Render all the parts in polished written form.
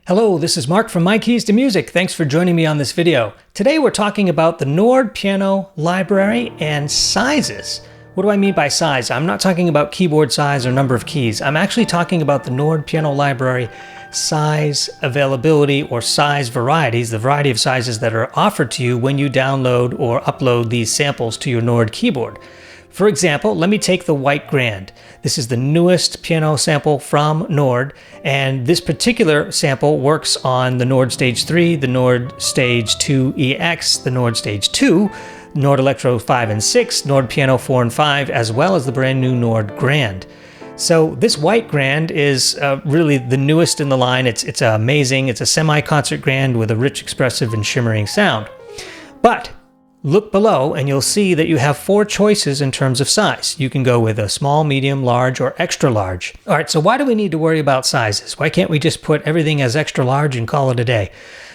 Hello, this is Mark from My Keys to Music. Thanks for joining me on this video. Today we're talking about the Nord piano library and sizes. What do I mean by size? I'm not talking about keyboard size or number of keys. I'm actually talking about the Nord piano library size availability or size varieties, the variety of sizes that are offered to you when you download or upload these samples to your Nord keyboard. For example, let me take the White Grand. This is the newest piano sample from Nord, and this particular sample works on the Nord Stage 3, the Nord Stage 2 EX, the Nord Stage 2, Nord Electro 5 and 6, Nord Piano 4 and 5, as well as the brand new Nord Grand. So this White Grand is really the newest in the line. It's amazing. It's a semi-concert grand with a rich, expressive, and shimmering sound. But look below and you'll see that you have 4 choices in terms of size. You can go with a small, medium, large, or extra large. All right, so why do we need to worry about sizes? Why can't we just put everything as extra large and call it a day?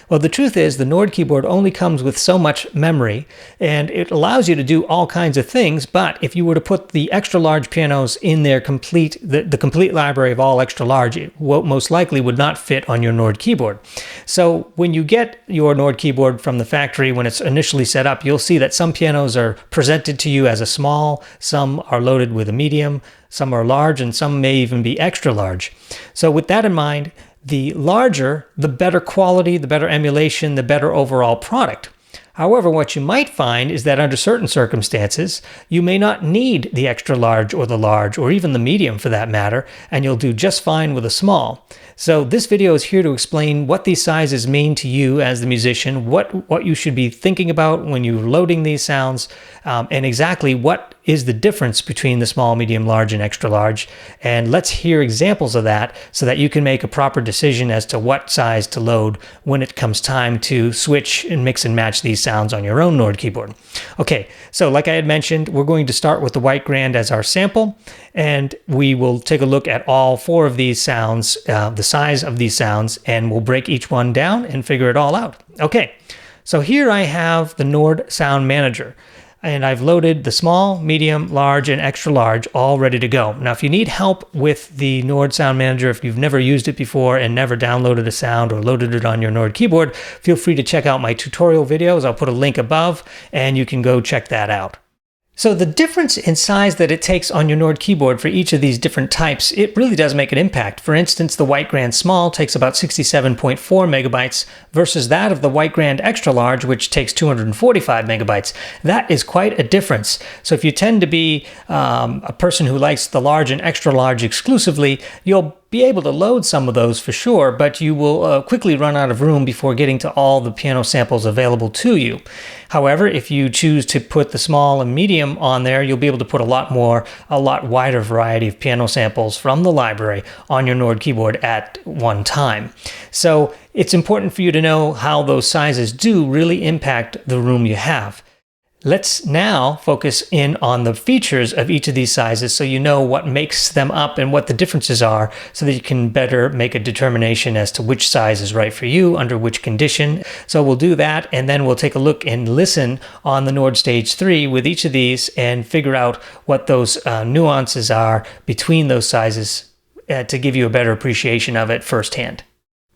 Well, the truth is the Nord keyboard only comes with so much memory, and it allows you to do all kinds of things, but if you were to put the extra large pianos in their complete library of all extra large, it most likely would not fit on your Nord keyboard. So when you get your Nord keyboard from the factory, when it's initially set up, you'll see that some pianos are presented to you as a small, some are loaded with a medium, some are large, and some may even be extra large. So with that in mind, the larger, the better quality, the better emulation, the better overall product. However, what you might find is that under certain circumstances, you may not need the extra large or the large or even the medium for that matter, and you'll do just fine with a small. So this video is here to explain what these sizes mean to you as the musician, what you should be thinking about when you're loading these sounds, and exactly what is the difference between the small, medium, large, and extra large. And let's hear examples of that so that you can make a proper decision as to what size to load when it comes time to switch and mix and match these sounds on your own Nord keyboard. Okay, so like I had mentioned, we're going to start with the White Grand as our sample, and we will take a look at all 4 of these sounds, the size of these sounds, and we'll break each one down and figure it all out. Okay, so here I have the Nord Sound Manager, and I've loaded the small, medium, large, and extra large all ready to go. Now, if you need help with the Nord Sound Manager, if you've never used it before and never downloaded a sound or loaded it on your Nord keyboard, feel free to check out my tutorial videos. I'll put a link above, and you can go check that out. So the difference in size that it takes on your Nord keyboard for each of these different types, it really does make an impact. For instance, the White Grand Small takes about 67.4 megabytes versus that of the White Grand Extra Large, which takes 245 megabytes. That is quite a difference. So if you tend to be a person who likes the large and extra large exclusively, you'll be able to load some of those for sure, but you will quickly run out of room before getting to all the piano samples available to you. However, if you choose to put the small and medium on there, you'll be able to put a lot wider variety of piano samples from the library on your Nord keyboard at one time. So it's important for you to know how those sizes do really impact the room you have. Let's now focus in on the features of each of these sizes so you know what makes them up and what the differences are so that you can better make a determination as to which size is right for you under which condition. So we'll do that, and then we'll take a look and listen on the Nord Stage 3 with each of these and figure out what those nuances are between those sizes to give you a better appreciation of it firsthand.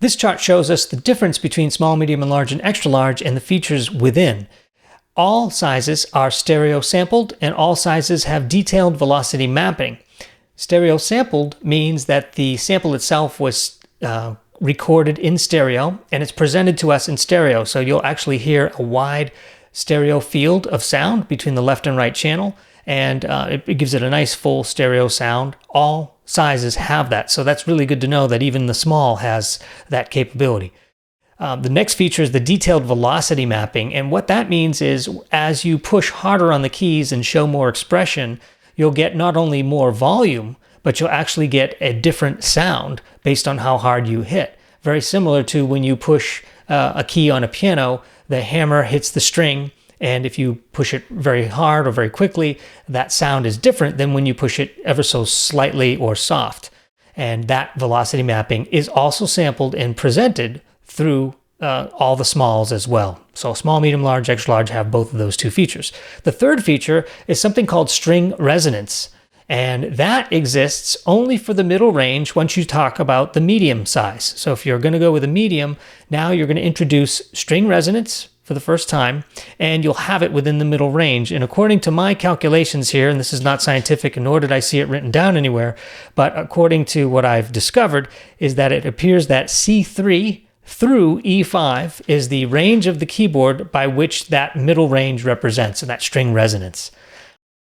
This chart shows us the difference between small, medium, and large and extra large and the features within. All sizes are stereo sampled, and all sizes have detailed velocity mapping. Stereo sampled means that the sample itself was recorded in stereo, and it's presented to us in stereo, so you'll actually hear a wide stereo field of sound between the left and right channel, and it gives it a nice full stereo sound. All sizes have that, so that's really good to know that even the small has that capability. The next feature is the detailed velocity mapping, and what that means is as you push harder on the keys and show more expression, you'll get not only more volume, but you'll actually get a different sound based on how hard you hit. Very similar to when you push a key on a piano, the hammer hits the string, and if you push it very hard or very quickly, that sound is different than when you push it ever so slightly or soft. And that velocity mapping is also sampled and presented through all the smalls as well. So small, medium, large, extra large have both of those 2 features. The third feature is something called string resonance. And that exists only for the middle range once you talk about the medium size. So if you're going to go with a medium, now you're going to introduce string resonance for the first time, and you'll have it within the middle range. And according to my calculations here, and this is not scientific, nor did I see it written down anywhere, but according to what I've discovered, is that it appears that C3 through E5 is the range of the keyboard by which that middle range represents, and that string resonance.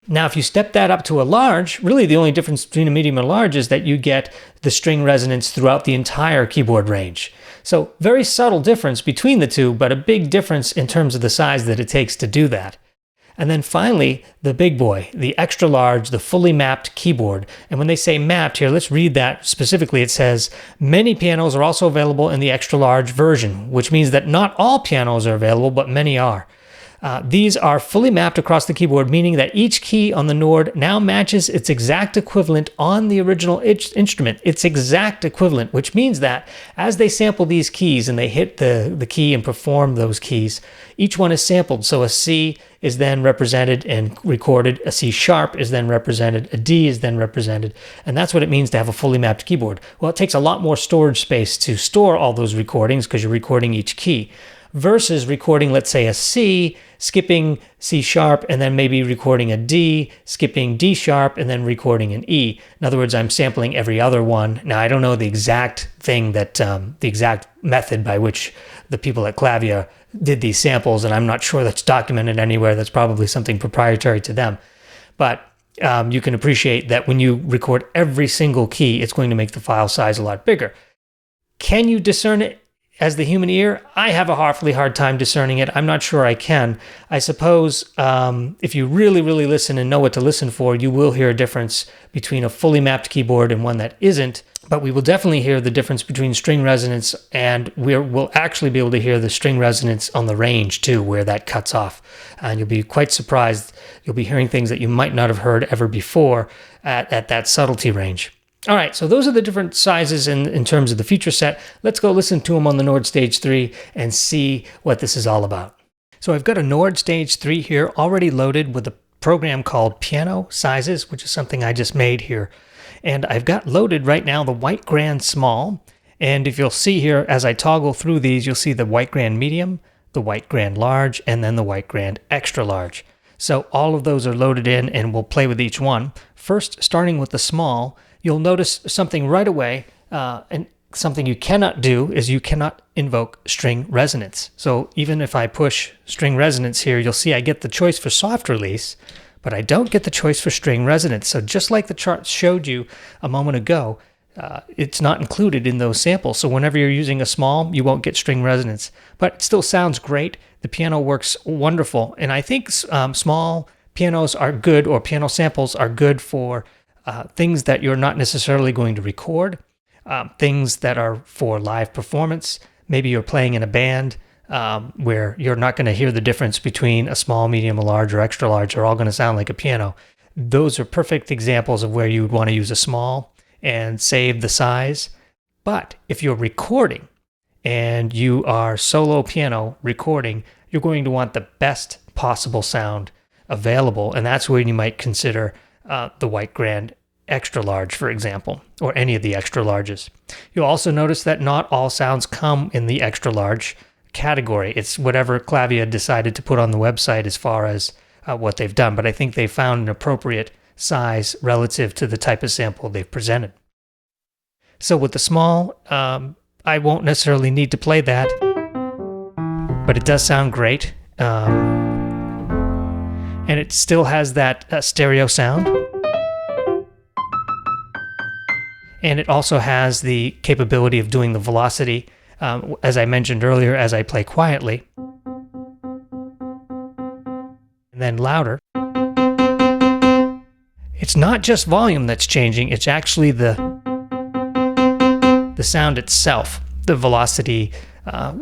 Now, if you step that up to a large, really the only difference between a medium and a large is that you get the string resonance throughout the entire keyboard range. So very subtle difference between the two, but a big difference in terms of the size that it takes to do that. And then finally, the big boy, the extra large, the fully mapped keyboard. And when they say mapped here, let's read that specifically. It says, many pianos are also available in the extra large version, which means that not all pianos are available, but many are. These are fully mapped across the keyboard, meaning that each key on the Nord now matches its exact equivalent on the original instrument. Its exact equivalent, which means that as they sample these keys and they hit the key and perform those keys, each one is sampled. So a C is then represented and recorded, a C sharp is then represented, a D is then represented, and that's what it means to have a fully mapped keyboard. Well, it takes a lot more storage space to store all those recordings because you're recording each key, versus recording, let's say, a C, skipping C sharp, and then maybe recording a D, skipping D sharp, and then recording an E. In other words, I'm sampling every other one. Now, I don't know the exact thing that, the exact method by which the people at Clavia did these samples, and I'm not sure that's documented anywhere. That's probably something proprietary to them. But you can appreciate that when you record every single key, it's going to make the file size a lot bigger. Can you discern it as the human ear? I have a awfully hard time discerning it. I'm not sure I can. I suppose if you really, really listen and know what to listen for, you will hear a difference between a fully mapped keyboard and one that isn't. But we will definitely hear the difference between string resonance, and we'll actually be able to hear the string resonance on the range too, where that cuts off. And you'll be quite surprised. You'll be hearing things that you might not have heard ever before at that subtlety range. All right, so those are the different sizes in terms of the feature set. Let's go listen to them on the Nord Stage 3 and see what this is all about. So I've got a Nord Stage 3 here already loaded with a program called Piano Sizes, which is something I just made here. And I've got loaded right now the White Grand Small. And if you'll see here, as I toggle through these, you'll see the White Grand Medium, the White Grand Large, and then the White Grand Extra Large. So all of those are loaded in, and we'll play with each one. First, starting with the small, you'll notice something right away, and something you cannot do is you cannot invoke string resonance. So even if I push string resonance here, you'll see I get the choice for soft release, but I don't get the choice for string resonance. So just like the chart showed you a moment ago, it's not included in those samples. So whenever you're using a small, you won't get string resonance, but it still sounds great. The piano works wonderful. And I think small pianos are good, or piano samples are good for things that you're not necessarily going to record, things that are for live performance. Maybe you're playing in a band where you're not going to hear the difference between a small, medium, a large, or extra large. They're all going to sound like a piano. Those are perfect examples of where you would want to use a small and save the size. But if you're recording and you are solo piano recording, you're going to want the best possible sound available, and that's where you might consider the White Grand Extra Large, for example, or any of the extra larges. You'll also notice that not all sounds come in the extra large category. It's whatever Clavia decided to put on the website as far as what they've done, but I think they found an appropriate size relative to the type of sample they've presented. So with the small, I won't necessarily need to play that, but it does sound great. And it still has that stereo sound. And it also has the capability of doing the velocity, as I mentioned earlier, as I play quietly. And then louder. It's not just volume that's changing, it's actually the sound itself. The velocity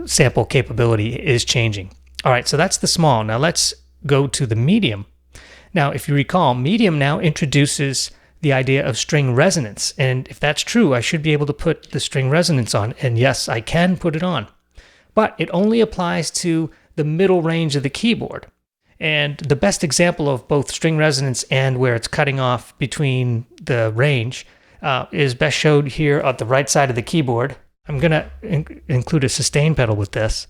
sample capability is changing. All right, so that's the small. Now let's go to the medium. Now, if you recall, medium now introduces the idea of string resonance. And if that's true, I should be able to put the string resonance on. And yes, I can put it on. But it only applies to the middle range of the keyboard. And the best example of both string resonance and where it's cutting off between the range is best showed here at the right side of the keyboard. I'm going to include a sustain pedal with this.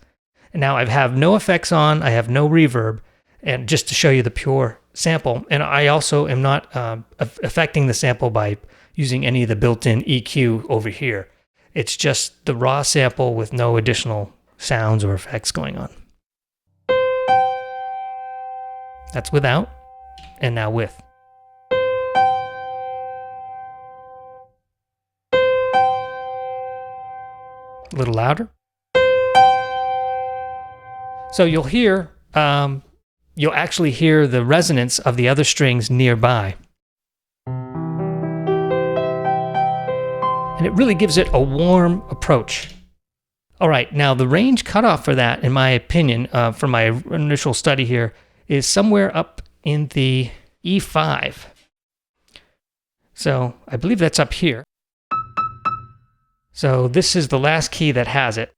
And now I have no effects on, I have no reverb, and just to show you the pure sample. And I also am not affecting the sample by using any of the built-in EQ over here. It's just the raw sample with no additional sounds or effects going on. That's without, and now with. A little louder. So you'll hear, you'll actually hear the resonance of the other strings nearby. And it really gives it a warm approach. All right, now the range cutoff for that, in my opinion, from my initial study here, is somewhere up in the E5. So I believe that's up here. So this is the last key that has it.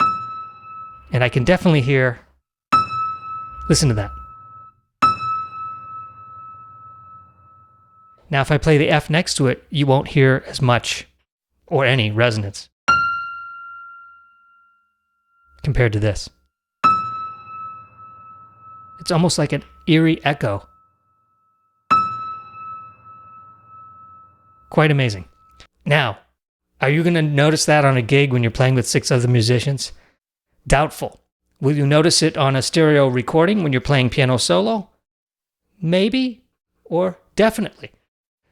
And I can definitely hear, listen to that. Now if I play the F next to it, you won't hear as much or any resonance compared to this. It's almost like an eerie echo. Quite amazing. Now, are you going to notice that on a gig when you're playing with 6 other musicians? Doubtful. Will you notice it on a stereo recording when you're playing piano solo? Maybe, or definitely.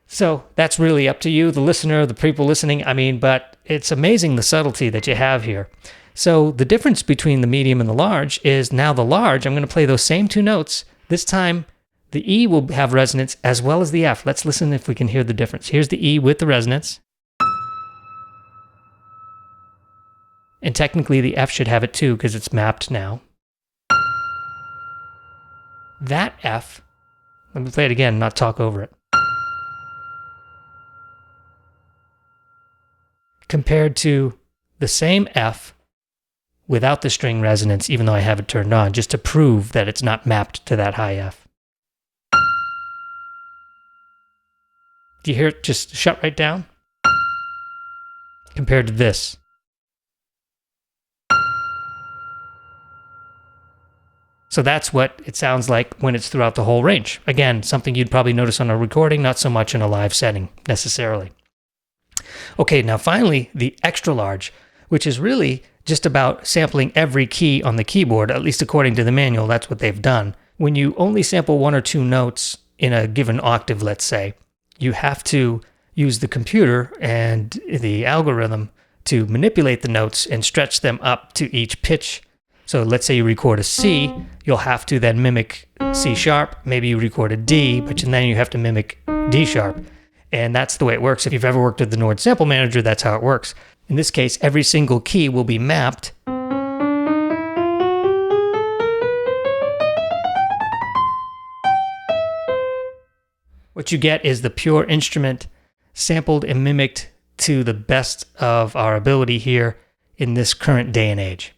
So that's really up to you, the listener, the people listening. But it's amazing the subtlety that you have here. So the difference between the medium and the large is now the large, I'm going to play those same 2 notes. This time, the E will have resonance as well as the F. Let's listen if we can hear the difference. Here's the E with the resonance. And technically the F should have it too because it's mapped now. That F, let me play it again, not talk over it. Compared to the same F without the string resonance, even though I have it turned on, just to prove that it's not mapped to that high F. Do you hear it just shut right down? Compared to this. So that's what it sounds like when it's throughout the whole range. Again, something you'd probably notice on a recording, not so much in a live setting necessarily. Okay, now finally, the extra large, which is really just about sampling every key on the keyboard, at least according to the manual, that's what they've done. When you only sample 1 or 2 notes in a given octave, let's say, you have to use the computer and the algorithm to manipulate the notes and stretch them up to each pitch. So let's say you record a C, you'll have to then mimic C sharp. Maybe you record a D, but then you have to mimic D sharp. And that's the way it works. If you've ever worked with the Nord Sample Manager, that's how it works. In this case, every single key will be mapped. What you get is the pure instrument sampled and mimicked to the best of our ability here in this current day and age.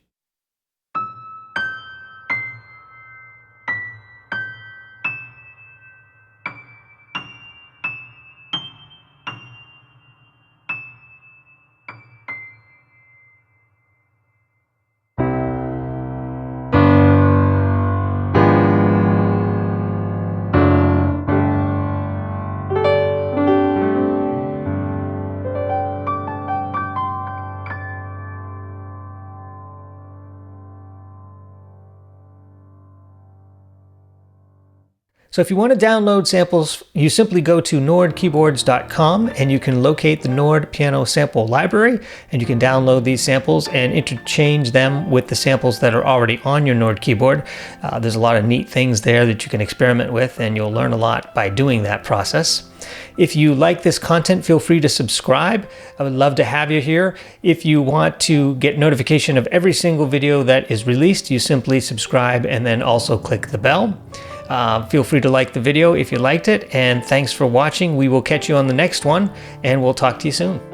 So if you want to download samples, you simply go to nordkeyboards.com and you can locate the Nord Piano Sample Library, and you can download these samples and interchange them with the samples that are already on your Nord keyboard. There's a lot of neat things there that you can experiment with, and you'll learn a lot by doing that process. If you like this content, feel free to subscribe. I would love to have you here. If you want to get notification of every single video that is released, you simply subscribe and then also click the bell. Feel free to like the video if you liked it, and thanks for watching. We will catch you on the next one, and we'll talk to you soon.